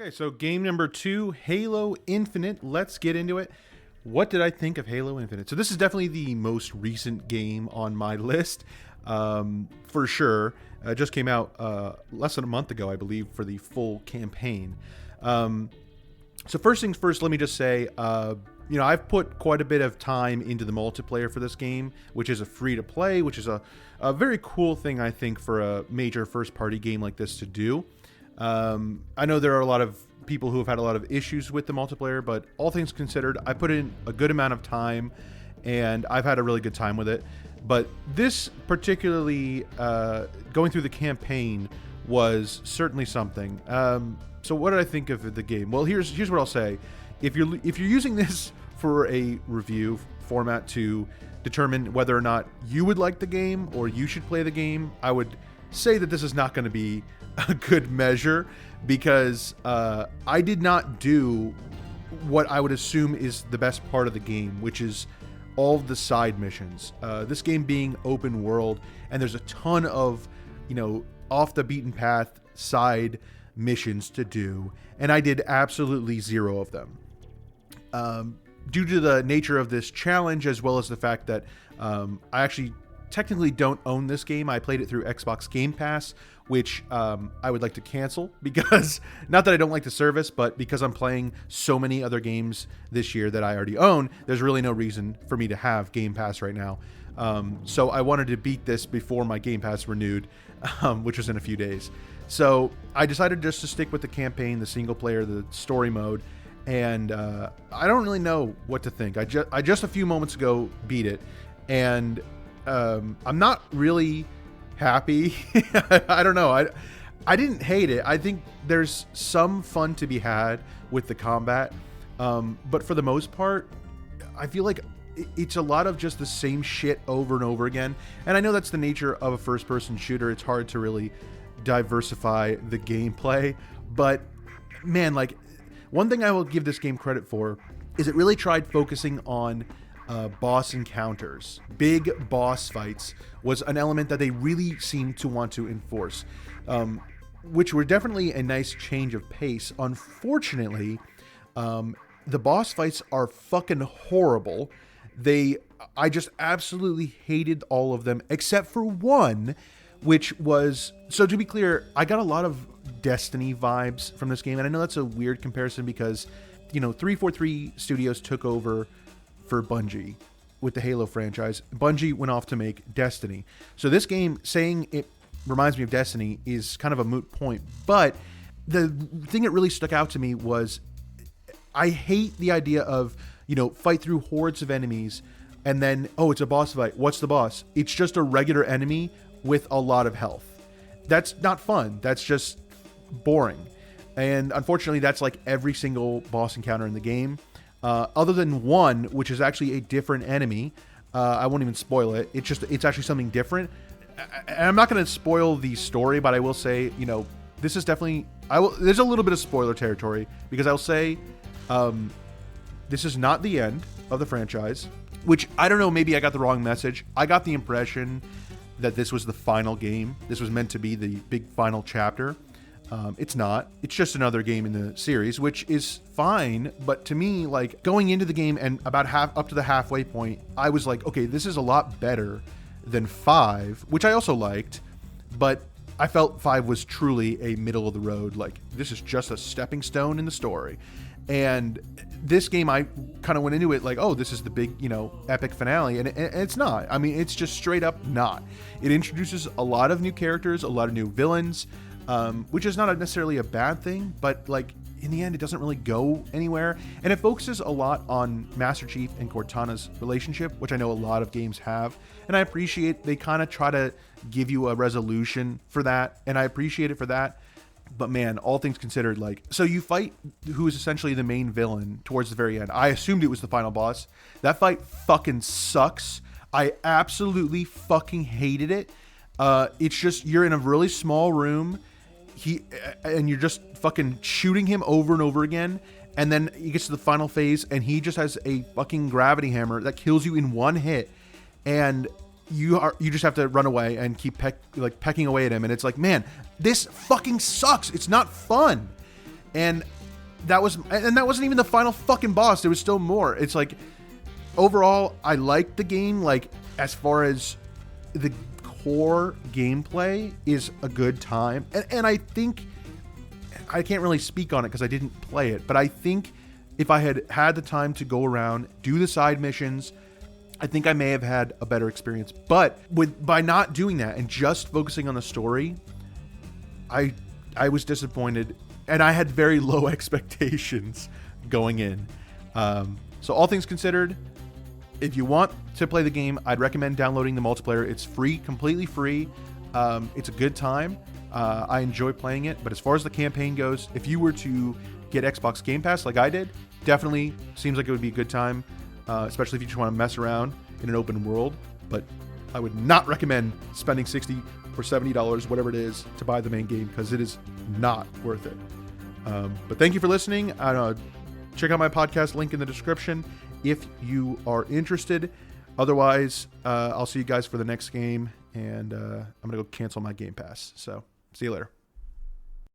Okay, so game number 2, Halo Infinite. Let's get into it. What did I think of Halo Infinite? So this is definitely the most recent game on my list, for sure. It just came out less than a month ago, I believe, for the full campaign. So first things first, let me just say, I've put quite a bit of time into the multiplayer for this game, which is a free-to-play, which is a very cool thing, I think, for a major first-party game like this to do. I know there are a lot of people who have had a lot of issues with the multiplayer, but all things considered, I put in a good amount of time, and I've had a really good time with it. But this particularly, going through the campaign, was certainly something. So what did I think of the game? Well, here's what I'll say. If you're using this for a review format to determine whether or not you would like the game or you should play the game, I would say that this is not going to be a good measure, because I did not do what I would assume is the best part of the game, which is all of the side missions. This game being open world, and there's a ton of, off the beaten path side missions to do, and I did absolutely zero of them. Due to the nature of this challenge, as well as the fact that I actually technically don't own this game. I played it through Xbox Game Pass, which I would like to cancel, because not that I don't like the service, but because I'm playing so many other games this year that I already own, there's really no reason for me to have Game Pass right now. So I wanted to beat this before my Game Pass renewed, which was in a few days. So I decided just to stick with the campaign, the single player, the story mode, and I don't really know what to think. I just a few moments ago beat it, and I'm not really happy. I don't know. I didn't hate it. I think there's some fun to be had with the combat, but for the most part, I feel like it's a lot of just the same shit over and over again. And I know that's the nature of a first-person shooter. It's hard to really diversify the gameplay, but man, like, one thing I will give this game credit for is it really tried focusing on boss encounters. Big boss fights was an element that they really seemed to want to enforce, which were definitely a nice change of pace. Unfortunately, the boss fights are fucking horrible. I just absolutely hated all of them, except for one, which was, so to be clear, I got a lot of Destiny vibes from this game, and I know that's a weird comparison because, 343 Studios took over for Bungie with the Halo franchise. Bungie went off to make Destiny. So this game, saying it reminds me of Destiny, is kind of a moot point. But the thing that really stuck out to me was, I hate the idea of, fight through hordes of enemies and then, oh, it's a boss fight. What's the boss? It's just a regular enemy with a lot of health. That's not fun. That's just boring. And unfortunately, that's like every single boss encounter in the game. Other than one, which is actually a different enemy. I won't even spoil it. It's actually something different. And I'm not going to spoil the story, but I will say, this is definitely, there's a little bit of spoiler territory, because I'll say, this is not the end of the franchise, which I don't know, maybe I got the wrong message. I got the impression that this was the final game. This was meant to be the big final chapter. It's not. It's just another game in the series, which is fine. But to me, like, going into the game and about up to the halfway point, I was like, okay, this is a lot better than 5, which I also liked. But I felt 5 was truly a middle of the road. Like, this is just a stepping stone in the story. And this game, I kind of went into it like, oh, this is the big, epic finale. And it's not. I mean, it's just straight up not. It introduces a lot of new characters, a lot of new villains, which is not necessarily a bad thing, but like in the end, it doesn't really go anywhere. And it focuses a lot on Master Chief and Cortana's relationship, which I know a lot of games have. And I appreciate they kind of try to give you a resolution for that. And I appreciate it for that. But man, all things considered, like, so you fight who is essentially the main villain towards the very end. I assumed it was the final boss. That fight fucking sucks. I absolutely fucking hated it. It's just, you're in a really small room. And you're just fucking shooting him over and over again. And then he gets to the final phase and he just has a fucking gravity hammer that kills you in one hit. And you just have to run away and keep pecking away at him. And it's like, man, this fucking sucks. It's not fun. And that wasn't even the final fucking boss. There was still more. It's like, overall, I liked the game. Like, as far as the core gameplay is a good time. And I think, I can't really speak on it because I didn't play it, but I think if I had had the time to go around, do the side missions, I think I may have had a better experience. But by not doing that and just focusing on the story, I was disappointed, and I had very low expectations going in. So all things considered, if you want to play the game, I'd recommend downloading the multiplayer. It's free, completely free. It's a good time. I enjoy playing it. But as far as the campaign goes, if you were to get Xbox Game Pass like I did, definitely seems like it would be a good time, especially if you just want to mess around in an open world. But I would not recommend spending $60 or $70, whatever it is, to buy the main game, because it is not worth it. But thank you for listening. Check out my podcast link in the description if you are interested. Otherwise, I'll see you guys for the next game, and I'm going to go cancel my Game Pass. So see you later.